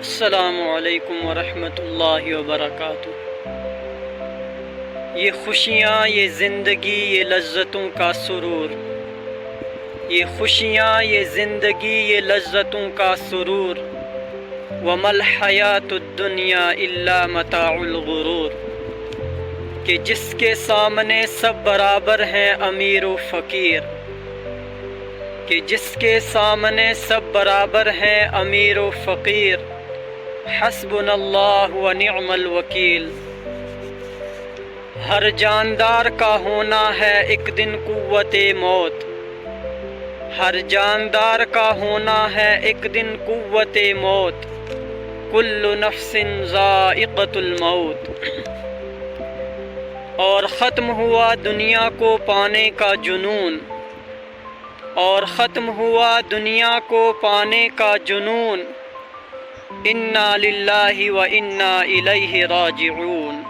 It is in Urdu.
السلام علیکم ورحمۃ اللہ وبرکاتہ۔ یہ خوشیاں، یہ زندگی، یہ لذتوں کا سرور، یہ خوشیاں، یہ زندگی، یہ لذتوں کا سرور، وما الحیات الدنیا الا متاع الغرور، کہ جس کے سامنے سب برابر ہیں امیر و فقیر، کہ جس کے سامنے سب برابر ہیں امیر و فقیر، حسبنا اللہ و نعم الوکیل۔ ہر جاندار کا ہونا ہے ایک دن قوت موت، ہر جاندار کا ہونا ہے ایک دن قوت موت، کل نفس ذائقۃ الموت۔ اور ختم ہوا دنیا کو پانے کا جنون، اور ختم ہوا دنیا کو پانے کا جنون، انا للہ و انا الیہ راجعون۔